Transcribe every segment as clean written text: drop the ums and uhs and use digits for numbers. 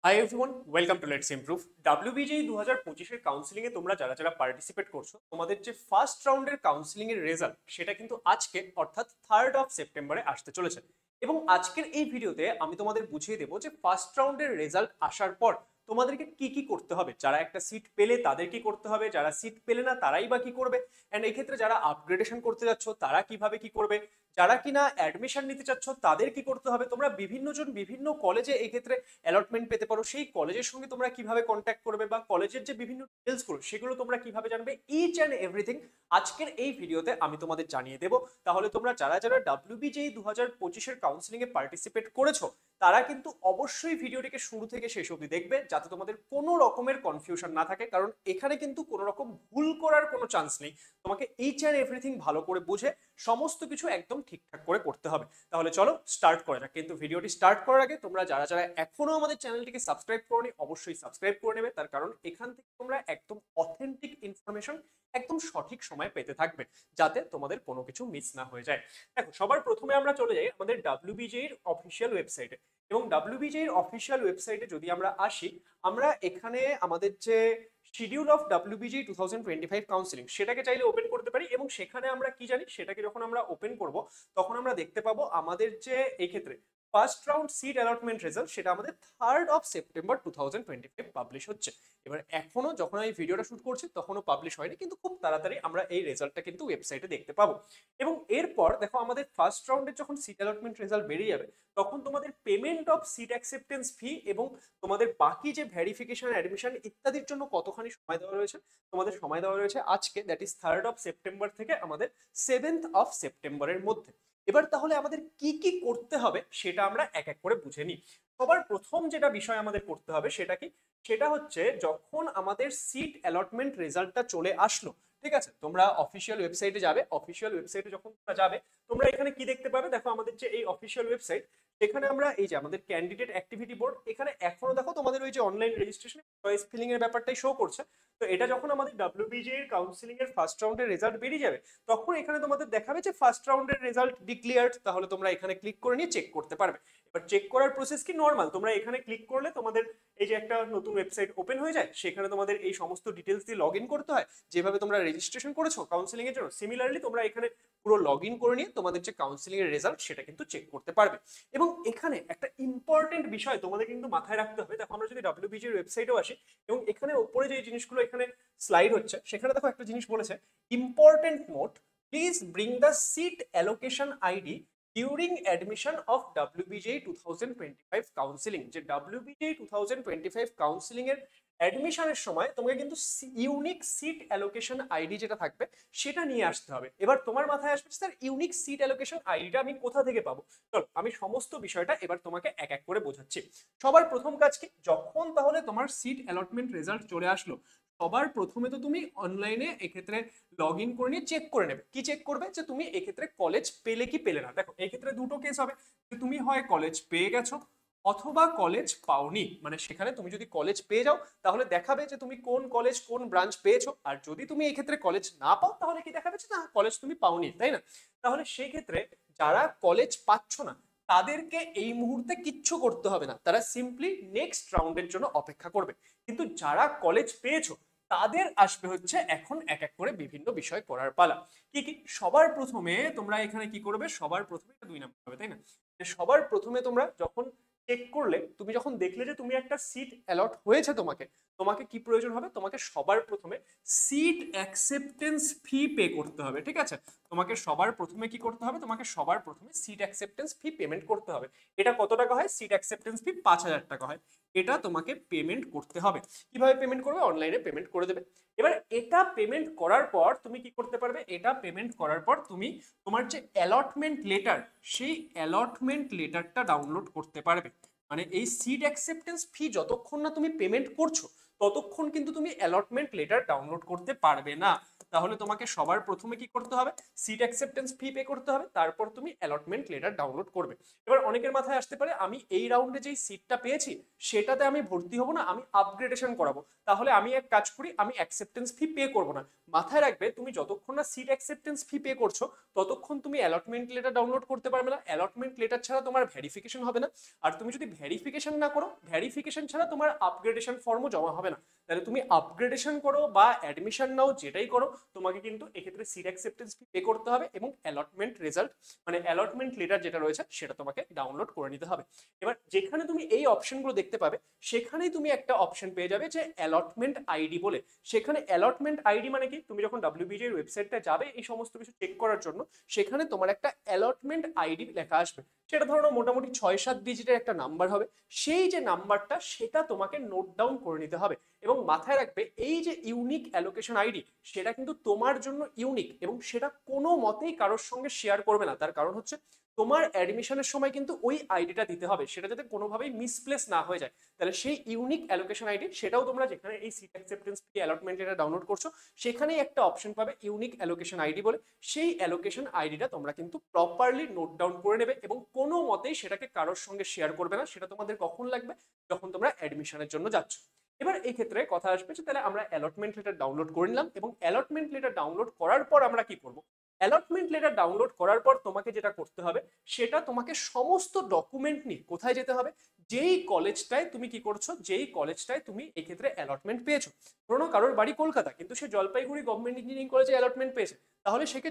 High everyone, welcome to let's improve. WBJEE 2025 counselling এ তোমরা যারা যারা পার্টিসিপেট করছো, তোমাদের যে ফার্স্ট রাউন্ডের কাউন্সিলিং এর রেজাল্ট সেটা কিন্তু আজকে অর্থাৎ 3rd অফ সেপ্টেম্বরে আসতে চলেছে। এবং আজকের এই ভিডিওতে আমি তোমাদের বুঝিয়ে দেবো যে ফার্স্ট রাউন্ডের রেজাল্ট আসার পর তোমাদেরকে কি কি করতে হবে। যারা একটা সিট পেলে তাদের কি করতে হবে, যারা সিট পেলে না তারাই বা কি করবে, এন্ড এই ক্ষেত্রে যারা আপগ্রেডেশন করতে যাচ্ছ তারা কিভাবে কি করবে, যারা কিনা অ্যাডমিশন নিতে চাচ্ছ তাদের কি করতে হবে। তোমরা বিভিন্ন জন বিভিন্ন কলেজে এই ক্ষেত্রে অ্যালটমেন্ট পেতে পারো, সেই কলেজের সঙ্গে তোমরা কিভাবে কন্ট্যাক্ট করবে বা কলেজের যে বিভিন্ন ডিটেলস গুলো সেগুলো তোমরা কিভাবে জানবে, ইচ অ্যান্ড এভরিথিং আজকের এই ভিডিওতে আমি তোমাদের জানিয়ে দেবো। তাহলে তোমরা যারা যারা ডাব্লিউবিজেই 2025 কাউন্সিলিং এ পার্টিসিপেট করেছো তারা কিন্তু অবশ্যই ভিডিওটিকে শুরু থেকে শেষ অবধি দেখবে, যাতে তোমাদের কোনো রকমের কনফিউশন না থাকে। কারণ এখানে কিন্তু কোনো রকম ভুল করার কোনো চান্স নেই। তোমাকে ইচ অ্যান্ড এভরিথিং ভালো করে বুঝে সমস্ত কিছু একদম ঠিকঠাক করে করতে হবে। তাহলে চলো স্টার্ট করা যাক। কিন্তু ভিডিওটি স্টার্ট করার আগে তোমরা যারা যারা এখনো আমাদের চ্যানেলটিকে সাবস্ক্রাইব করোনি অবশ্যই সাবস্ক্রাইব করে নেবে, তার কারণ এখান থেকে তোমরা একদম অথেন্টিক ইনফরমেশন একদম সঠিক সময় পেতে থাকবে, যাতে তোমাদের কোনো কিছু মিস না হয়ে যায়। দেখো, সবার প্রথমে আমরা চলে যাই আমাদের ডাব্লিউবিজে এর অফিসিয়াল ওয়েবসাইটে। এবং ডাব্লিউবিজে এর অফিসিয়াল ওয়েবসাইটে যদি আমরা আসি, আমরা এখানে আমাদের যে শিডিউল অফ ডাব্লিউবিজি 2025 কাউন্সিলিং সেটাকে চাইলে ওপেন করতে পারি। এবং সেখানে আমরা কি জানি, সেটাকে যখন আমরা ওপেন করব তখন আমরা দেখতে পাবো আমাদের যে এই ক্ষেত্রে first round seat allotment result সেটা আমাদের 3rd অফ সেপ্টেম্বর 2025 পাবলিশ হচ্ছে। এবার এখনো যখন এই ভিডিওটা শুট করছি তখনও পাবলিশ হয়নি, কিন্তু খুব তাড়াতাড়ি আমরা এই রেজাল্টটা কিন্তু ওয়েবসাইটে দেখতে পাবো। এবং এরপর দেখো, আমাদের ফার্স্ট রাউন্ডের যখন সিট অ্যালটমেন্ট রেজাল্ট বেরিয়ে যাবে তখন তোমাদের পেমেন্ট অফ সিট অ্যাকসেপ্টেন্স ফি এবং তোমাদের বাকি যে ভেরিফিকেশন, অ্যাডমিশন ইত্যাদির জন্য কতখানি সময় দেওয়া রয়েছে, তোমাদের সময় দেওয়া রয়েছে আজকে, that is 3rd of September থেকে আমাদের 7th অফ সেপ্টেম্বরের মধ্যে। এবার তাহলে আমাদের কি কি করতে হবে সেটা আমরা এক এক করে বুঝে নিই। সবার প্রথম যেটা বিষয় আমাদের করতে হবে সেটা কি, সেটা হচ্ছে যখন আমাদের সিট অ্যালটমেন্ট রেজাল্টটা চলে আসলো, ঠিক আছে, তোমরা অফিসিয়াল ওয়েবসাইটে যাবে। অফিসিয়াল ওয়েবসাইটে যখন তোমরা যাবে তোমরা এখানে কি দেখতে পাবে, দেখো আমাদের যে এই অফিসিয়াল ওয়েবসাইট, এখানে আমরা এই যে আমাদের ক্যান্ডিডেট অ্যাক্টিভিটি বোর্ড, এখানে এখনো দেখো তোমাদের ওই যে অনলাইন রেজিস্ট্রেশন চয়েস ফিলিং এর ব্যাপারটাই শো করছে। তো এটা যখন আমাদের ডাব্লিউবিজে এর কাউন্সিলিং এর ফার্স্ট রাউন্ডের রেজাল্ট বেরিয়ে যাবে তখন এখানে তোমাদের দেখাবে যে ফার্স্ট রাউন্ডের রেজাল্ট ডিক্লেয়ার্ড। তাহলে তোমরা এখানে ক্লিক করে নিয়ে চেক করতে পারবে। এবার চেক করার প্রসেস কি নর্মাল, তোমরা এখানে ক্লিক করলে তোমাদের এই যে একটা নতুন ওয়েবসাইট ওপেন হয়ে যায়, সেখানে তোমাদের এই সমস্ত ডিটেলস দিয়ে লগ ইন করতে হয়। যেভাবে তোমরা রেজিস্ট্রেশন করেছো কাউন্সিলিং এর জন্য, সিমিলারলি তোমরা এখানে পুরো লগ ইন করে নিয়ে তোমাদের যে কাউন্সিলিং এর রেজাল্ট সেটা কিন্তু চেক করতে পারবে। এবং এখানে একটা ইম্পর্টেন্ট বিষয় তোমাদের কিন্তু মাথায় রাখতে হবে। দেখো, আমরা যদি ডাব্লিউবিজি এর ওয়েবসাইটেও আসি এবং এখানে উপরে যে জিনিসগুলো এখানে স্লাইড হচ্ছে, সেখানে দেখো একটা জিনিস বলেছে, important note, please bring the seat allocation ID during admission of WBJEE 2025 counselling. যে ডাব্লিউবিজেই 2025 কাউন্সিলিং এর অ্যাডমিশনের সময় তোমাকে কিন্তু ইউনিক সিট অ্যালোকেশন আইডি যেটা থাকবে সেটা নিয়ে আসতে হবে। এবার তোমার মাথায় আসবে, স্যার ইউনিক সিট অ্যালোকেশন আইডিটা আমি কোথা থেকে পাবো? চলো আমি সমস্ত বিষয়টা এবার তোমাকে এক এক করে বোঝাচ্ছি। সবার প্রথম কাজ কি, যখন তাহলে তোমার সিট অ্যালটমেন্ট রেজাল্ট চলে আসলো, সবার প্রথমে তো তুমি অনলাইনে এক্ষেত্রে লগ ইন করে নিয়ে চেক করে নেবে। কি চেক করবে, যে তুমি এক্ষেত্রে কলেজ পেলে কি পেলে না। দেখো, এক্ষেত্রে দুটো কেস হবে, যে তুমি হয় কলেজ পেয়ে গেছো অথবা কলেজ পাওনি। মানে সেখানে তুমি যদি কলেজ পেয়ে যাও তাহলে দেখাবে যে তুমি কোন কলেজ কোন ব্রাঞ্চ পেয়েছো, আর যদি তুমি এই ক্ষেত্রে কলেজ না পাও তাহলে কি দেখাবে যে না, কলেজ তুমি পাওনি, তাই না? তাহলে সেই ক্ষেত্রে যারা কলেজ পাচ্ছ না তাদেরকে এই মুহূর্তে কিচ্ছু করতে হবে না, তারা সিম্পলি নেক্সট রাউন্ডের জন্য অপেক্ষা করবে। কিন্তু যারা কলেজ পেয়েছো তাদের আসবে হচ্ছে এখন এক এক করে বিভিন্ন বিষয় করার পালা। কি কি, সবার প্রথমে তোমরা এখানে কি করবে, সবার প্রথমে 2 নাম্বার হবে, তাই না? সবার প্রথমে তোমরা যখন চেক করলে, তুমি যখন দেখলে যে তুমি একটা সিট অ্যালট হয়েছে তোমাকে, তোমাকে কি প্রয়োজন হবে, তোমাকে সবার প্রথমে সিট অ্যাকসেপ্টেন্স ফি পে করতে হবে, ঠিক আছে? তোমাকে সবার প্রথমে কি করতে হবে, তোমাকে সবার প্রথমে সিট অ্যাকসেপ্টেন্স ফি পেমেন্ট করতে হবে। এটা কত টাকা হয়, সিট অ্যাকসেপ্টেন্স ফি 5000 টাকা হয়। এটা তোমাকে পেমেন্ট করতে হবে। কিভাবে পেমেন্ট করবে, অনলাইনে পেমেন্ট করে দেবে। এবার এটা পেমেন্ট করার পর তুমি কি করতে পারবে, এটা পেমেন্ট করার পর তুমি তোমার যে অ্যালটমেন্ট লেটার, সেই অ্যালটমেন্ট লেটারটা ডাউনলোড করতে পারবে। মানে এই সিট অ্যাকসেপ্টেন্স ফি যতক্ষণ না তুমি পেমেন্ট করছো ততক্ষণ কিন্তু তুমি অ্যালটমেন্ট লেটার ডাউনলোড করতে পারবে না। তাহলে তোমাকে সবার প্রথমে কি করতে হবে, সিট অ্যাকসেপ্টেন্স ফি পে করতে হবে, তারপর তুমি অ্যালটমেন্ট লেটার ডাউনলোড করবে। এবার অনেকের মাথায় আসতে পারে আমি এই রাউন্ডে যেই সিটটা পেয়েছি সেটাতে আমি ভর্তি হব না, আমি আপগ্রেডেশন করাবো, তাহলে আমি এক কাজ করি, আমি অ্যাকসেপ্টেন্স ফি পে করবো না। মাথায় রাখবে তুমি যতক্ষণ না সিট অ্যাকসেপ্টেন্স ফি পে করছো ততক্ষণ তুমি অ্যালটমেন্ট লেটার ডাউনলোড করতে পারবে না। অ্যালটমেন্ট লেটার ছাড়া তোমার ভেরিফিকেশন হবে না, আর তুমি যদি ভেরিফিকেশন না করো, ভেরিফিকেশন ছাড়া তোমার আপগ্রেডেশন ফর্মও জমা হবে না। তাহলে তুমি আপগ্রেডেশন করো বা অ্যাডমিশন নাও, যেটাই করো তোমাকে কিন্তু এক্ষেত্রে সিট অ্যাকসেপ্টেন্স ফি পে করতে হবে এবং অ্যালটমেন্ট রেজাল্ট মানে অ্যালটমেন্ট লেটার যেটা রয়েছে সেটা তোমাকে ডাউনলোড করে নিতে হবে। এবার যেখানে তুমি এই অপশনগুলো দেখতে পাবে সেখানেই তুমি একটা অপশন পেয়ে যাবে যে অ্যালটমেন্ট আইডি বলে। সেখানে অ্যালটমেন্ট আইডি মানে কি, তুমি যখন ডাব্লিউবিজির ওয়েবসাইটটা যাবে এই সমস্ত কিছু চেক করার জন্য, সেখানে তোমার একটা অ্যালটমেন্ট আইডি লেখা আসবে। সেটা ধরো মোটামুটি 6-7 ডিজিটের একটা নাম্বার হবে। সেই যে নাম্বারটা সেটা তোমাকে নোট ডাউন করে নিতে হবে এবং মাথায় রাখবে এই যে ইউনিক অ্যালোকেশন আইডি সেটা কিন্তু তোমার জন্য ইউনিক এবং সেটা কোনো মতেই কারোর সঙ্গে শেয়ার করবে না। তার কারণ হচ্ছে তোমার অ্যাডমিশনের সময় কিন্তু ওই আইডিটা দিতে হবে, সেটা যাতে কোনোভাবেই মিসপ্লেস না হয়ে যায়। তাহলে সেই ইউনিক অ্যালোকেশন আইডি সেটাও তোমরা যেখানে এই সিট অ্যাকসেপ্টেন্স ফি অ্যালটমেন্ট এটা ডাউনলোড করছো সেখানেই একটা অপশন পাবে ইউনিক অ্যালোকেশন আইডি বলে। সেই অ্যালোকেশন আইডিটা তোমরা কিন্তু প্রপারলি নোট ডাউন করে নেবে এবং কোনো মতেই সেটাকে কারোর সঙ্গে শেয়ার করবে না। সেটা তোমাদের কখন লাগবে, যখন তোমরা অ্যাডমিশনের জন্য যাচ্ছ। এবার এই ক্ষেত্রে কথা আসবে যে তাহলে আমরা অ্যালটমেন্ট লেটার ডাউনলোড করে নিলাম এবং অ্যালটমেন্ট লেটার ডাউনলোড করার পর আমরা কি করব, অ্যালটমেন্ট লেটার ডাউনলোড করার পর তোমাকে যেটা করতে হবে সেটা তোমাকে সমস্ত ডকুমেন্ট নিয়ে কোথায় যেতে হবে, যেই কলেজটায় তুমি কি করছো, যেই কলেজটায় তুমি এক্ষেত্রে অ্যালটমেন্ট পেয়েছো। ধরো কারোর বাড়ি কলকাতা কিন্তু সে জলপাইগুড়ি গভর্নমেন্ট ইঞ্জিনিয়ারিং কলেজে অ্যালটমেন্ট পেয়েছে, তাহলে সেকে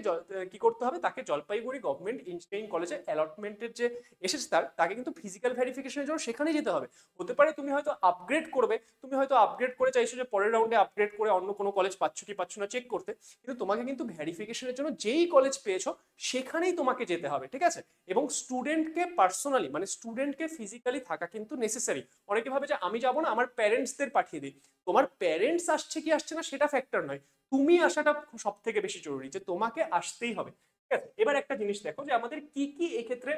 কি করতে হবে, তাকে জলপাইগুড়ি গভর্নমেন্ট ইঞ্জিনিয়ারিং কলেজে অ্যালটমেন্টের যে এসেছে তাকে কিন্তু ফিজিক্যাল ভেরিফিকেশনের জন্য সেখানেই যেতে হবে। হতে পারে তুমি হয়তো আপগ্রেড করবে, তুমি হয়তো আপগ্রেড করে চাইছো যে পরের রাউন্ডে আপগ্রেড করে অন্য কোনো কলেজ পাচ্ছ কি পাচ্ছ না চেক করতে, কিন্তু তোমাকে কিন্তু ভেরিফিকেশনের জন্য যেই কলেজ পেয়েছো সেখানেই তোমাকে যেতে হবে, ঠিক আছে। এবং স্টুডেন্টকে পার্সোনালি মানে স্টুডেন্টকে ফিজিক্যালি থাকা কিন্তু নেসেসারি। অনেকে ভাবে যে আমি যাবো না, আমার প্যারেন্টসদের পাঠিয়ে দিই। তোমার প্যারেন্টস আসছে কি আসছে না সেটা ফ্যাক্টর নয়, তুমি আসাটা সব থেকে বেশি জরুরি, যে তোমাকে আসতেই হবে, ঠিক আছে। এবার একটা জিনিস দেখো যে আমাদের কি কি এক্ষেত্রে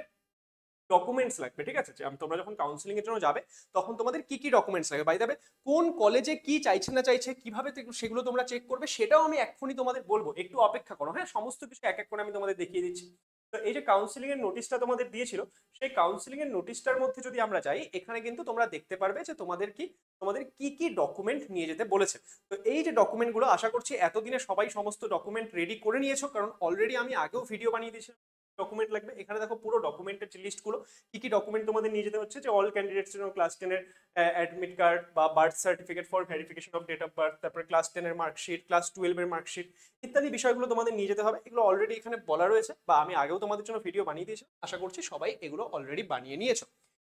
ডকুমেন্টস লাগবে, ঠিক আছে। তোমরা যখন কাউন্সিলিং এর জন্য যাবে তখন তোমাদের কি কি ডকুমেন্টস লাগবে, বাই দ্য ওয়ে কোন কলেজে কি চাইছে না চাইছে কিভাবে সেগুলো তোমরা চেক করবে সেটাও আমি এক্ষুনি তোমাদের বলবো, একটু অপেক্ষা করো। হ্যাঁ, সমস্ত কিছু এক এক করে আমি তোমাদের দেখিয়ে দিচ্ছি। তো এই যে কাউন্সিলিং এর নোটিশটা তোমাদের দিয়েছিল, সেই কাউন্সিলিং এর নোটিশটার মধ্যে যদি আমরা যাই, এখানে কিন্তু তোমরা দেখতে পারবে যে তোমাদের কি কি ডকুমেন্ট নিয়ে যেতে বলেছে। তো এই যে ডকুমেন্টগুলো, আশা করছি এতদিনে সবাই সমস্ত ডকুমেন্ট রেডি করে নিয়েছো, কারণ অলরেডি আমি আগেও ভিডিও বানিয়ে দিয়েছিলাম ডকুমেন্ট লাগবে। এখানে দেখো পুরো ডকুমেন্টের যে লিস্টগুলো, কি কি ডকুমেন্ট তোমাদের নিয়ে যেতে হচ্ছে, যে অল ক্যান্ডিডেটস জন্য ক্লাস 10 এর অ্যাডমিট কার্ড বা birth certificate for verification of date of birth, তারপরে ক্লাস 10 এর মার্কশিট, ক্লাস 12 এর মার্কশিট ইত্যাদি বিষয়গুলো তোমাদের নিয়ে যেতে হবে। এগুলো অলরেডি এখানে বলা রয়েছে বা আমি আগেও তোমাদের জন্য ভিডিও বানিয়ে দিয়েছি, আশা করছি সবাই এগুলো অলরেডি বানিয়ে নিয়েছো।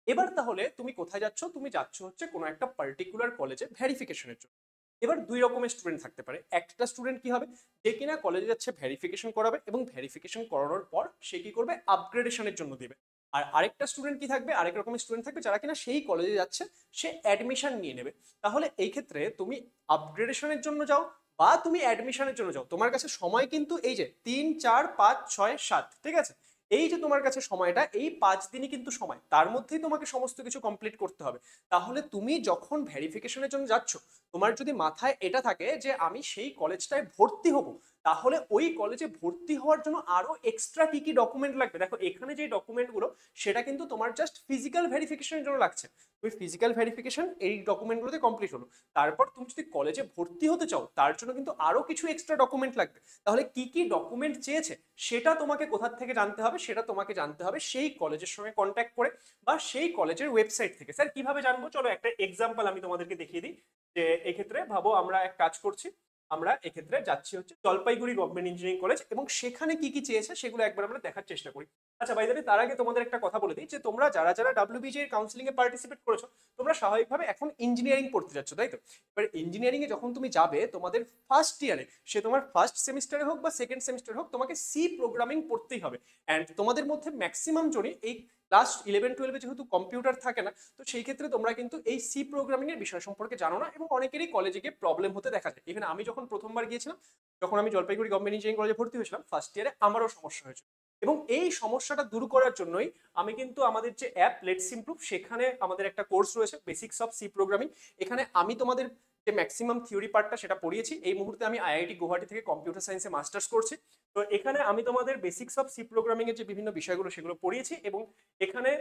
এবার তাহলে তুমি কোথায় যাচ্ছ, তুমি যাচ্ছ হচ্ছে কোনো একটা পার্টিকুলার কলেজে ভেরিফিকেশনের জন্য। এবার দুই রকমের স্টুডেন্ট থাকতে পারে। একটা স্টুডেন্ট কি হবে, যে কিনা কলেজে যাচ্ছে ভেরিফিকেশন করাবে এবং ভেরিফিকেশন করানোর পর সে কি করবে, আপগ্রেডেশনের জন্য দিবে। আর আরেকটা স্টুডেন্ট কি থাকবে, আরেক রকমের স্টুডেন্ট থাকবে যারা কিনা সেই কলেজে যাচ্ছে, সে অ্যাডমিশন নিয়ে নেবে। তাহলে এই ক্ষেত্রে তুমি আপগ্রেডেশনের জন্য যাও বা তুমি অ্যাডমিশনের জন্য যাও, তোমার কাছে সময় কিন্তু এই যে 3, 4, 5, 6, 7, ঠিক আছে। এই যে তোমার কাছে সময়টা, এই 5 দিনই কিন্তু সময়, তার মধ্যেই তোমাকে সমস্ত কিছু কমপ্লিট করতে হবে। তাহলে তুমি যখন ভেরিফিকেশনের জন্য যাচ্ছ, তোমার যদি মাথায় এটা থাকে যে আমি সেই কলেজটায় ভর্তি হব, তাহলে ওই কলেজে ভর্তি হওয়ার জন্য আরো এক্সট্রা কি কি ডকুমেন্ট লাগবে, দেখো এখানে যে ডকুমেন্টগুলো সেটা কিন্তু তোমার জাস্ট ফিজিক্যাল ভেরিফিকেশনের জন্য লাগছে। তুমি ফিজিক্যাল ভেরিফিকেশন এই ডকুমেন্টগুলোতে কমপ্লিট হলো, তারপর তুমি যদি কলেজে ভর্তি হতে চাও তার জন্য কিন্তু আরো কিছু এক্সট্রা ডকুমেন্ট লাগবে। তাহলে কি কি ডকুমেন্ট চেয়েছে সেটা তোমাকে কোথা থেকে জানতে হবে, সেটা তোমাকে জানতে হবে সেই কলেজের সঙ্গে কন্ট্যাক্ট করে বা সেই কলেজের ওয়েবসাইট থেকে। স্যার কিভাবে জানবো, চলো একটা এক্সাম্পল আমি তোমাদেরকে দেখিয়ে দিই। যে এক্ষেত্রে ভাবো আমরা এক কাজ করছি, আমরা এক্ষেত্রে যাচ্ছি হচ্ছে জলপাইগুড়ি গভর্নমেন্ট ইঞ্জিনিয়ারিং কলেজ এবং সেখানে কি কি চেয়েছে সেগুলো একবার আমরা দেখার চেষ্টা করি। আচ্ছা বাই দ্য ওয়ে তার আগে তোমাদের একটা কথা বলে দিই, যে তোমরা যারা যারা ডাব্লিউবিজি এর কাউন্সিলিং এ পার্টিসিপেট করেছো, তোমরা স্বাভাবিকভাবে এখন ইঞ্জিনিয়ারিং পড়তে যাচ্ছ, তাই তো। এবার ইঞ্জিনিয়ারিং এ যখন তুমি যাবে তোমাদের ফার্স্ট ইয়ারে, সে তোমার ফার্স্ট সেমিস্টারে হোক বা সেকেন্ড সেমিস্টারে হোক, তোমাকে সি প্রোগ্রামিং পড়তেই হবে। অ্যান্ড তোমাদের মধ্যে ম্যাক্সিমাম জনই এই ক্লাস 11-12 যেহেতু কম্পিউটার থাকে না, তো সেই ক্ষেত্রে তোমরা কিন্তু এই সি প্রোগ্রামিং এর বিষয় সম্পর্কে জানো না এবং অনেকেরই কলেজে গিয়ে প্রবলেম হতে দেখা যায়। ইভেন আমি যখন প্রথমবার গিয়েছিলাম, যখন আমি জলপাইগুড়ি গভর্নমেন্ট ইঞ্জিনিয়ারিং কলেজে ভর্তি হয়েছিলাম ফার্স্ট ইয়ারে, আমারও সমস্যা হয়েছিল। এবং এই সমস্যাটা দূর করার জন্যই আমি কিন্তু আমাদের যে অ্যাপ লেটস ইমপ্রুভ, সেখানে আমাদের একটা কোর্স রয়েছে বেসিক্স অফ সি প্রোগ্রামিং। এখানে আমি তোমাদের যে ম্যাক্সিমাম থিওরি পার্টটা সেটা পড়িয়েছি। এই মুহূর্তে আমি আইআইটি গুয়াহাটি থেকে কম্পিউটার সায়েন্সে মাস্টার্স করছি। তো এখানে আমি তোমাদের বেসিক্স অফ সি প্রোগ্রামিং এর যে বিভিন্ন বিষয়গুলো সেগুলো পড়িয়েছি, এবং এখানে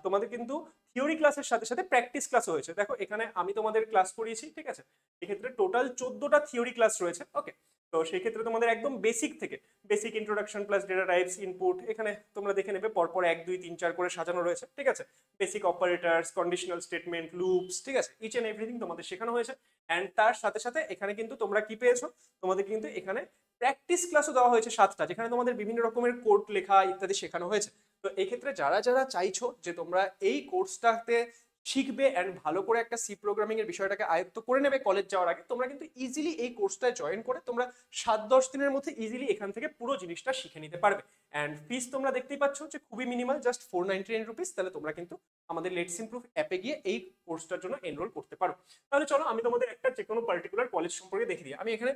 তোমাদের কিন্তু থিওরি ক্লাসের সাথে সাথে প্র্যাকটিস ক্লাসও হয়েছে। দেখো এখানে আমি তোমাদের ক্লাস করিয়েছি, ঠিক আছে। এক্ষেত্রে টোটাল 14টা থিওরি ক্লাস রয়েছে, ওকে। তো সেই ক্ষেত্রে তোমাদের একদম বেসিক থেকে basic introduction plus data types input, এখানে তোমরা দেখে নেবে পরপর 1 2 3 4 করে সাজানো রয়েছে, ঠিক আছে। Basic operators, conditional statement, loops, ঠিক আছে, ইচ এন্ড এভরিথিং তোমাদের শেখানো হয়েছে। অ্যান্ড তার সাথে সাথে এখানে কিন্তু তোমরা কি পেয়েছো, তোমাদের কিন্তু এখানে প্র্যাকটিস ক্লাসও দেওয়া হয়েছে 7টা, যেখানে তোমাদের বিভিন্ন রকমের কোড লেখা ইত্যাদি শেখানো হয়েছে। তো এই ক্ষেত্রে যারা যারা চাইছো যে তোমরা এই কোর্সটাতে শিখবে অ্যান্ড ভালো করে একটা সি প্রোগ্রামিং এর বিষয়টাকে আয়ত্ত করে নেবে কলেজ যাওয়ার আগে, তোমরা কিন্তু ইজিলি এই কোর্সটায় জয়েন করে তোমরা 7-10 দিনের মধ্যে ইজিলি এখান থেকে পুরো জিনিসটা শিখে নিতে পারবে। অ্যান্ড ফিস তোমরা দেখতেই পাচ্ছ যে খুবই মিনিমাল, জাস্ট 499 রুপিস। তাহলে তোমরা কিন্তু আমাদের লেটস ইমপ্রুভ অ্যাপে গিয়ে এই কোর্সটার জন্য এনরোল করতে পারো। তাহলে চলো আমি তোমাদের একটা যে কোনো পার্টিকুলার কলেজ সম্পর্কে দেখে দিই। আমি এখানে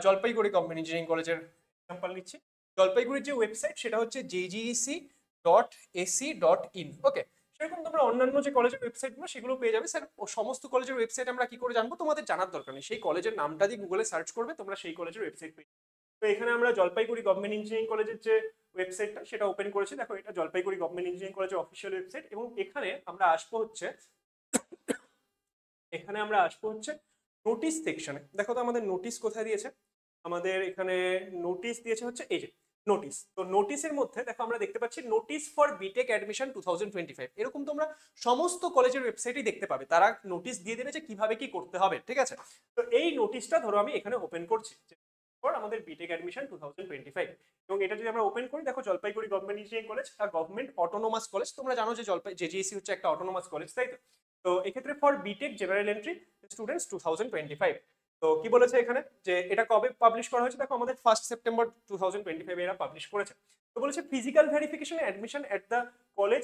জলপাইগুড়ি গভর্নমেন্ট ইঞ্জিনিয়ারিং কলেজের এক্সাম্পল নিচ্ছি। জলপাইগুড়ির যে ওয়েবসাইট সেটা হচ্ছে jgec.ac.in, ওকে। সেরকম তোমরা অন্যান্য যে কলেজের ওয়েবসাইটগুলো সেগুলো পেয়ে যাবে। স্যার সমস্ত কলেজের ওয়েবসাইট আমরা কি করে জানবো? তোমাদের জানার দরকার নেই, সেই কলেজের নামটা দিয়ে গুগলে সার্চ করবে, তোমরা সেই কলেজের ওয়েবসাইট পেয়ে যাবে। তো এখানে আমরা জলপাইগুড়ি গভর্নমেন্ট ইঞ্জিনিয়ারিং কলেজের যে ওয়েবসাইটটা সেটা ওপেন করেছি। দেখো এটা জলপাইগুড়ি গভর্নমেন্ট ইঞ্জিনিয়ারিং কলেজের অফিসিয়াল ওয়েবসাইট, এবং এখানে আমরা আসবো হচ্ছে নোটিশ সেকশনে। দেখো তো আমাদের নোটিশ কোথায় দিয়েছে। আমাদের এখানে নোটিশ দিয়েছে হচ্ছে এই যে নোটিশ। তো নোটিশের মধ্যে দেখো আমরা দেখতে পাচ্ছি নোটিশ ফর বিটেক অ্যাডমিশন 2025, এরকম তোমরা সমস্ত কলেজের ওয়েবসাইটই দেখতে পাবে, তারা নোটিশ দিয়ে দেবে যে কিভাবে কি করতে হবে, ঠিক আছে। তো এই নোটিশটা ধরো আমি এখানে ওপেন করছি ফর আমাদের বিটেক অ্যাডমিশন 2025, এবং এটা যদি আমরা ওপেন করি, দেখো জলপাইগুড়ি গভর্নমেন্ট ইঞ্জিনিয়ারিং কলেজ আর গভর্নমেন্ট অটোনোমাস কলেজ। তোমরা জানো যে জেজিএসি হচ্ছে একটা অটোনোমাস কলেজ, তাই তো। তো এক্ষেত্রে for BTech general entry students 2025, তো কি বলেছে এখানে যে এটা কবে পাবলিশ করা হয়েছে? দেখো আমাদের 1 সেপ্টেম্বর 2025 এরা পাবলিশ করেছে। তো বলেছে physical verification admission at the college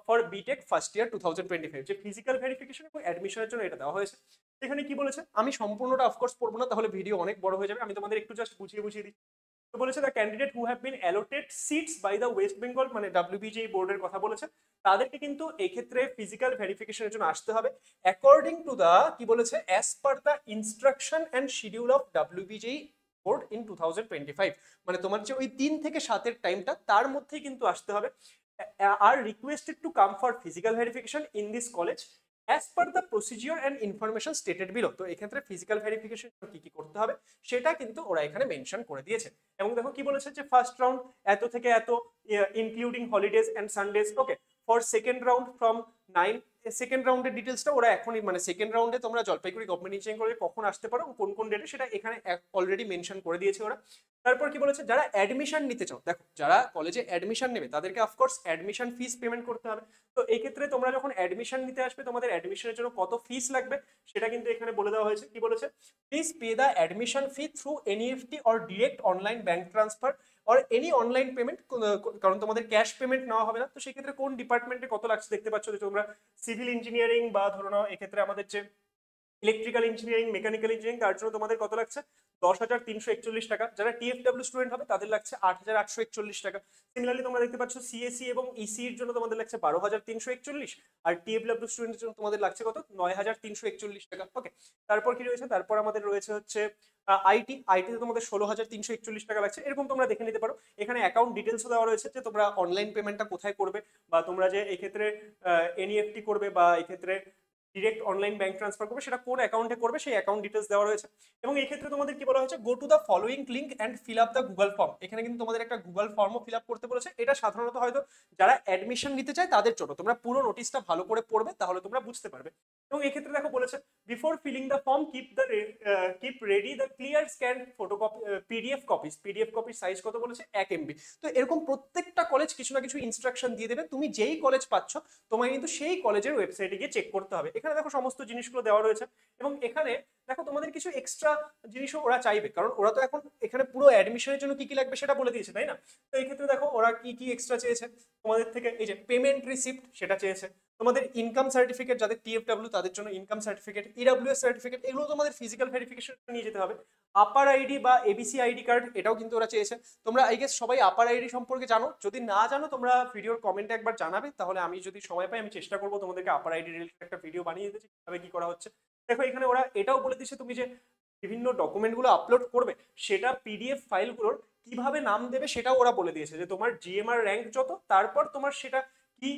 for BTech first year 2025, যে ফিজিক্যাল ভেরিফিকেশন এবং অ্যাডমিশনের জন্য এটা দেওয়া হয়েছে। এখানে কি বলেছে আমি সম্পূর্ণটা অফকোর্স পড়বো না, তাহলে ভিডিও অনেক বড় হয়ে যাবে, আমি তোমাদের একটু জাস্ট বুঝিয়ে দিই। তো বলেছে the candidate who have been allotted seats by the West Bengal, মানে ডাব্লিউবিজেই বোর্ডের কথা বলেছে, তাদেরকে কিন্তু এই ক্ষেত্রে ফিজিক্যাল ভেরিফিকেশনের জন্য আসতে হবে অ্যাকর্ডিং টু দ্য কি বলেছে as per the instruction and schedule of WBJEE board in 2025, মানে তোমার যে ওই 3 থেকে 7-এর টাইমটা তার মধ্যেই কিন্তু আসতে হবে। আর requested to come for physical verification in this college as per the procedure and information stated below. তো এক্ষেত্রে ফিজিক্যাল ভেরিফিকেশন কি কি করতে হবে সেটা কিন্তু ওরা এখানে মেনশন করে দিয়েছে। এবং দেখো কি বলেছে যে ফার্স্ট রাউন্ড এত থেকে এত including holidays and Sundays, okay. For second round from 9, second রাউন্ডের ডিটেলসটা ওরা এখনই, মানে সেকেন্ড রাউন্ডে তোমরা জলপাইগুড়ি গভর্নমেন্ট ইঞ্জিনিয়ারিং কলেজে কখন আসতে পারো কোন কোন ডেটে সেটা এখানে অলরেডি মেনশন করে দিয়েছে ওরা। তারপর কি বলেছে যারা অ্যাডমিশন নিতে চাও, দেখো যারা কলেজে অ্যাডমিশন নেবে তাদেরকে অফকোর্স অ্যাডমিশন ফিস পেমেন্ট করতে হবে। তো এই ক্ষেত্রে তোমরা যখন অ্যাডমিশন নিতে আসবে তোমাদের অ্যাডমিশনের জন্য কত ফিস লাগবে সেটা কিন্তু এখানে বলে দেওয়া হয়েছে। কি বলেছে please pay the admission fee through NEFT or direct online bank transfer or any online payment, কারণ তোমাদের ক্যাশ পেমেন্ট নেওয়া হবে না। তো সেক্ষেত্রে কোন ডিপার্টমেন্টে কত লাগছে দেখতে পাচ্ছ যে তোমরা সিভিল ইঞ্জিনিয়ারিং বা ধরো নাও এক্ষেত্রে আমাদের যে ইলেকট্রিক্যাল ইঞ্জিনিয়ারিং, মেকানিক্যাল ইঞ্জিনিয়ারিং, তার জন্য তোমাদের কত লাগছে 10,341 টাকা। যারা টিএফডব্লিউ স্টুডেন্ট হবে তাদের লাগছে 8,841 টাকা। সিমিলারলি তোমরা দেখতে পাচ্ছ সিএসসি এবং ইসি এর জন্য তোমাদের লাগছে 12,341, আর টিএফডব্লিউ স্টুডেন্টের জন্য তোমাদের লাগছে কত 9,341 টাকা, ওকে। তারপর কি রয়েছে, তারপর আমাদের রয়েছে হচ্ছে আইটিতে তোমাদের 16,341 টাকা লাগছে। এরকম তোমরা দেখে নিতে পারো, এখানে অ্যাকাউন্ট ডিটেলসও দেওয়া রয়েছে যে তোমরা অনলাইন পেমেন্টটা কোথায় করবে, বা তোমরা যে এই ক্ষেত্রে এনইএফটি করবে বা এই ক্ষেত্রে ডিরেক্ট অনলাইন ব্যাংক ট্রান্সফার করবে সেটা কোন অ্যাকাউন্টে করবে সেই অ্যাকাউন্ট ডিটেলস দেওয়া রয়েছে। এবং এই ক্ষেত্রে তোমাদের কি বলা হয়েছে go to the following link and fill up the Google form. এখানে কিন্তু তোমাদের একটা গুগল ফর্মও ফিল আপ করতে বলেছে। এটা সাধারণত হয়তো যারা অ্যাডমিশন নিতে চায় তাদের জন্য, তোমরা পুরো নোটিশটা ভালো করে পড়বে তাহলে তোমরা বুঝতে পারবে। এবং এই ক্ষেত্রে দেখো বলেছে before filling the form keep ready the clear scan photocopy PDF কপির সাইজ কত বলেছে 1 MB। তো এরকম প্রত্যেকটা কলেজ কিছু না কিছু ইনস্ট্রাকশন দিয়ে দেবে, তুমি যেই কলেজ পাচ্ছ তোমায় কিন্তু সেই কলেজের ওয়েবসাইটে গিয়ে চেক করতে হবে। এখানে দেখো সমস্ত জিনিসগুলো দেওয়া রয়েছে, এবং এখানে দেখো তোমাদের কিছু এক্সট্রা জিনিসও ওরা চাইবে, কারণ ওরা তো এখন এখানে পুরো অ্যাডমিশনের জন্য কি কি লাগবে সেটা বলে দিয়েছে, তাই না। তো এই ক্ষেত্রে দেখো ওরা কি কি এক্সট্রা চেয়েছে তোমাদের থেকে, এই যে পেমেন্ট রিসিপ্ট সেটা চেয়েছে, তোমাদের ইনকাম সার্টিফিকেট, যাদের টিএফডব্লিউ তাদের জন্য ইনকাম সার্টিফিকেট, ইডব্লিউএস সার্টিফিকেট, এগুলো তোমাদের ফিজিক্যাল ভেরিফিকেশন নিয়ে যেতে হবে। আপার আইডি বা এবিসি আইডি কার্ড এটাও কিন্তু ওরা চেয়েছে। তোমরা আই গেস সবাই আপার আইডি সম্পর্কে জানো, যদি না জানো তোমরা ভিডিওর কমেন্টে একবার জানাবে, তাহলে আমি যদি সময় পাই আমি চেষ্টা করবো তোমাদেরকে আপার আইডি রিলেটেড একটা ভিডিও বানিয়ে দিতে কিভাবে কি করা হচ্ছে। দেখো এখানে ওরা এটাও বলে দিচ্ছে তুমি যে বিভিন্ন ডকুমেন্টগুলো আপলোড করবে সেটা পিডিএফ ফাইলগুলোর কিভাবে নাম দেবে সেটাও ওরা বলে দিয়েছে, যে তোমার জিএমআর র্যাঙ্ক যত তারপর তোমার সেটা কি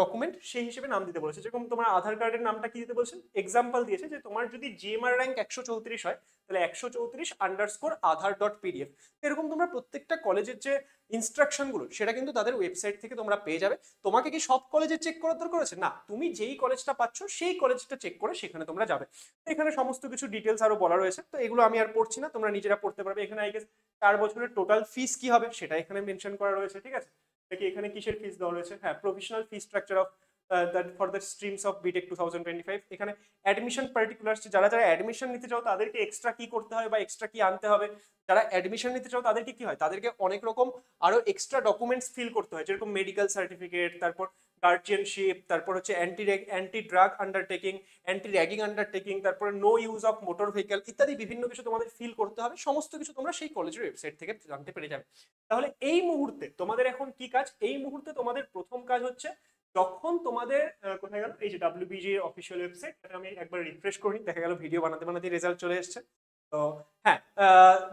ডকুমেন্ট সেই হিসেবে নাম দিতে বলেছে। যেরকম তোমার আধার কার্ডের নামটা কি দিতে বলছেন, এক্সাম্পল দিয়েছে যে তোমার যদি জিএমআর র্যাঙ্ক 134 হয় তাহলে 134_আধার.pdf। এরকম তোমরা প্রত্যেকটা কলেজের যে ইনস্ট্রাকশন গুলো সেটা কিন্তু তাদের ওয়েবসাইট থেকে তোমরা পেয়ে যাবে। তোমাকে কি সব কলেজে চেক করার দরকার আছে না, তুমি যেই কলেজটা পাচ্ছ সেই কলেজটা চেক করে সেখানে তোমরা যাবে। এখানে সমস্ত কিছু ডিটেলস আরো বলা রয়েছে, তো এগুলো আমি আর পড়ছি না, তোমরা নিজেরা পড়তে পারবে। এখানে আই গেস 4 বছরের টোটাল ফিস কি হবে সেটা এখানে মেনশন করা রয়েছে, ঠিক আছে। দেখি এখানে কিসের ফিস দেওয়া রয়েছে, হ্যাঁ professional fee structure of that for the streams of BTech 2025। এখানে অ্যাডমিশন পার্টিকুলার্স, যারা যারা অ্যাডমিশন নিতে চাও তাদেরকে এক্সট্রা কি করতে হবে বা এক্সট্রা কি আনতে হবে। যারা অ্যাডমিশন নিতে চাও তাদেরকে কি হয়, তাদেরকে অনেক রকম আরো এক্সট্রা ডকুমেন্টস ফিল করতে হয়, যেরকম মেডিকেল সার্টিফিকেট, তারপর গার্জিয়ানশিপ, তারপর হচ্ছে anti drug undertaking, anti ragging undertaking, তারপর no use of motor vehicle ইত্যাদি বিভিন্ন কিছু তোমাদের ফিল করতে হবে। সমস্ত কিছু তোমরা সেই কলেজের ওয়েবসাইট থেকে জানতে পেরে যাবে। তাহলে এই মুহূর্তে তোমাদের এখন কি কাজ, এই মুহূর্তে তোমাদের প্রথম কাজ হচ্ছে যখন তোমাদের কোথায় গেল এই যে WBJ অফিসিয়াল ওয়েবসাইট, আমি একবার রিফ্রেশ করি, দেখা গেল ভিডিও বানাতে বানাতে রেজাল্ট চলে এসেছে। তো হ্যাঁ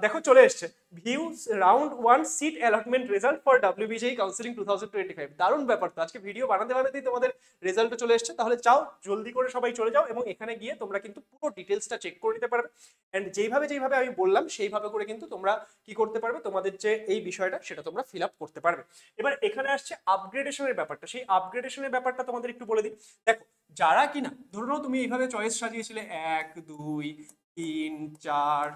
দেখো চলে এসছে ভিউজ round 1 seat allotment result for WBJ counselling 2025। দারুণ ব্যাপার তো, আজকে ভিডিও বানাতে বানাতেই তোমাদের রেজাল্টও চলে এসছে। তাহলে চাও জলদি করে সবাই চলে যাও এবং এখানে গিয়ে তোমরা কিন্তু পুরো ডিটেলসটা চেক করে নিতে পারবে। এন্ড যেইভাবে যেইভাবে আমি বললাম সেইভাবে করে কিন্তু তোমরা কি করতে পারবে, তোমাদের যে এই বিষয়টা সেটা তোমরা ফিল আপ করতে পারবে। এবার এখানে আসছে আপগ্রেডেশনের ব্যাপারটা, সেই আপগ্রেডেশনের ব্যাপারটা তোমাদের একটু বলে দিই। দেখো যারা কিনা ধরে নাও তুমি এইভাবে চয়েস সাজিয়েছিলে 1 2 3 4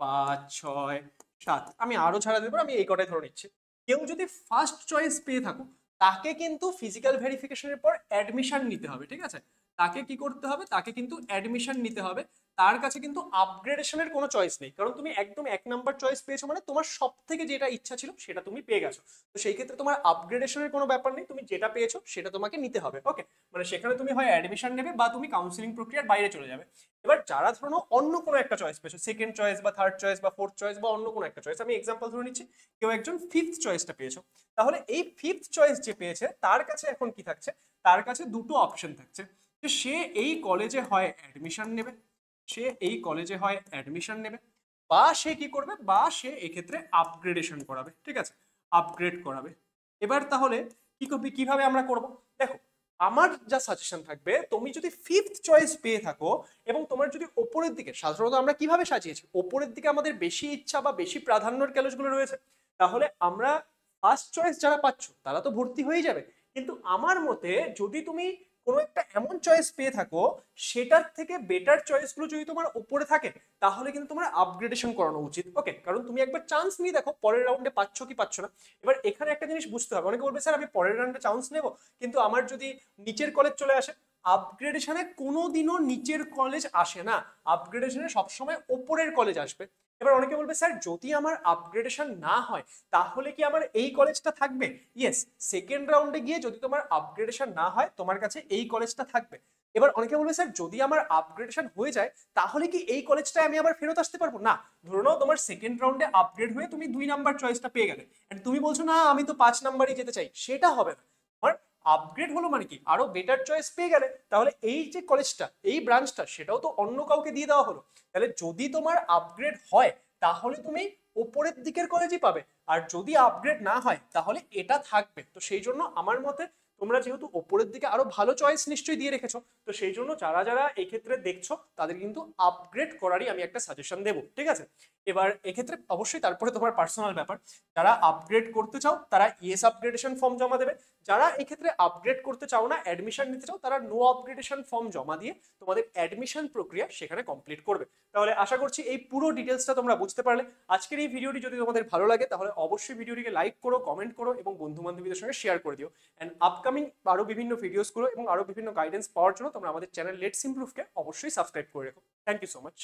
5 6 7, আমি আরো ছাড়া দেবো, আমি এই কটাই ধরে নিচ্ছি। কেউ যদি ফার্স্ট চয়েস পেয়ে থাকো তাকে কিন্তু ফিজিক্যাল ভেরিফিকেশনের পর অ্যাডমিশন নিতে হবে, ঠিক আছে। তাকে কি করতে হবে, তাকে কিন্তু অ্যাডমিশন নিতে হবে। তার কাছে কিন্তু আপগ্রেডেশনের কোনো চয়েস নেই, কারণ তুমি একদম 1 নাম্বার চয়েস পেয়েছো, মানে তোমার সব থেকে যেটা ইচ্ছা ছিল সেটা তুমি পেয়ে গেছো। তো সেই ক্ষেত্রে তোমার আপগ্রেডেশনের কোনো ব্যাপার নেই, তুমি যেটা পেয়েছো সেটা তোমাকে নিতে হবে। ওকে, মানে সেখানে তুমি হয় অ্যাডমিশন নেবে বা তুমি কাউন্সিলিং প্রক্রিয়ার বাইরে চলে যাবে। এবার যারা ধরো অন্য কোনো একটা চয়েস পেয়েছো, সেকেন্ড চয়েস বা থার্ড চয়েস বা ফোর্থ চয়েস বা অন্য কোনো একটা চয়েস, আমি এক্সাম্পল ধরে নিচ্ছি কেউ একজন ফিফথ চয়েসটা পেয়েছো, তাহলে এই ফিফথ চয়েস যে পেয়েছে তার কাছে এখন কি থাকছে, তার কাছে দুটো অপশন থাকছে, যে সে এই কলেজে হয় অ্যাডমিশন নেবে, সে এই কলেজে হয় অ্যাডমিশন নেবে, বা সে কি করবে, বা সে এক্ষেত্রে আপগ্রেডেশন করাবে, ঠিক আছে, আপগ্রেড করাবে। এবার তাহলে কিভাবে আমরা করব, দেখো আমার যা সাজেশন থাকবে, তুমি যদি ফিফথ চয়েস পেয়ে থাকো এবং তোমার যদি ওপরের দিকে, সাধারণত আমরা কিভাবে সাজিয়েছি, ওপরের দিকে আমাদের বেশি ইচ্ছা বা বেশি প্রাধান্যের কলেজগুলো রয়েছে, তাহলে আমরা ফার্স্ট চয়েস যারা পাচ্ছ তারা তো ভর্তি হয়ে যাবে। কিন্তু আমার মতে যদি তুমি কোনো একটা এমন চয়েস পেয়ে থাকো সেটার থেকে বেটার চয়েসগুলো যদি তোমার উপরে থাকে, তাহলে কিন্তু তোমার আপগ্রেডেশন করানো উচিত। ওকে, কারণ তুমি একবার চান্স নিয়ে দেখো পরের রাউন্ডে পাচ্ছ কি পাচ্ছ না। এবার এখানে একটা জিনিস বুঝতে হবে, অনেকে বলবে স্যার আমি পরের রাউন্ডে চান্স নেব কিন্তু আমার যদি নিচের কলেজ চলে আসে, আপগ্রেডেশনে কোনোদিনও নিচের কলেজ আসে না, আপগ্রেডেশনে সবসময় ওপরের কলেজ আসবে। এবার অনেকে বলবে স্যার যদি আমার আপগ্রেডেশন না হয় তাহলে কি আমার এই কলেজটা থাকবে, ইয়েস, সেকেন্ড রাউন্ডে গিয়ে যদি তোমার আপগ্রেডেশন না হয় তোমার কাছে এই কলেজটা থাকবে। এবার অনেকে বলবে স্যার যদি আমার আপগ্রেডেশন হয়ে যায় তাহলে কি এই কলেজটায় আমি আবার ফেরত আসতে পারবো, না, ধরে নাও তোমার সেকেন্ড রাউন্ডে আপগ্রেড হয়ে তুমি 2 নাম্বার চয়েসটা পেয়ে গেলে এন্ড তুমি বলছো না আমি তো 5 নাম্বারই যেতে চাই, সেটা হবে না। তোমার আপগ্রেড হলো মানে কি আরো বেটার চয়েস পেয়ে গেলে, তাহলে এই যে কলেজটা এই ব্রাঞ্চটা সেটাও তো অন্য কাউকে দিয়ে দেওয়া হলো। তাহলে যদি তোমার আপগ্রেড হয় তাহলে তুমি উপরের দিকের কলেজই পাবে, আর যদি আপগ্রেড না হয় তাহলে এটা থাকবে। তো সেই জন্য আমার মতে তোমরা যেহেতু ওপরের দিকে আরো ভালো চয়েস নিশ্চয়ই দিয়ে রেখেছো, তো সেই জন্য যারা যারা এই ক্ষেত্রে দেখছো তাদের কিন্তু আপগ্রেড করারই আমি একটা সাজেশন দেবো, ঠিক আছে। এবার এক্ষেত্রে অবশ্যই তারপরে তোমার পার্সোনাল ব্যাপার, যারা আপগ্রেড করতে চাও তারা ইয়েস আপগ্রেডেশন ফর্ম জমা দেবে, যারা এক্ষেত্রে আপগ্রেড করতে চাও না অ্যাডমিশন নিতে চাও তারা নো আপগ্রেডেশন ফর্ম জমা দিয়ে তোমাদের অ্যাডমিশন প্রক্রিয়া সেখানে কমপ্লিট করবে। তাহলে আশা করছি এই পুরো ডিটেলসটা তোমরা বুঝতে পারলে। আজকের এই ভিডিওটি যদি তোমাদের ভালো লাগে তাহলে অবশ্যই ভিডিওটিকে লাইক করো, কমেন্ট করো এবং বন্ধু বান্ধবীদের সঙ্গে শেয়ার করে দিও। এন্ড আপকামিং আরো বিভিন্ন ভিডিওস গুলো এবং আরো বিভিন্ন গাইডেন্স পাওয়ার জন্য তোমরা আমাদের চ্যানেল লেটস ইমপ্রুভকে অবশ্যই সাবস্ক্রাইব করে রেখো। Thank you so much.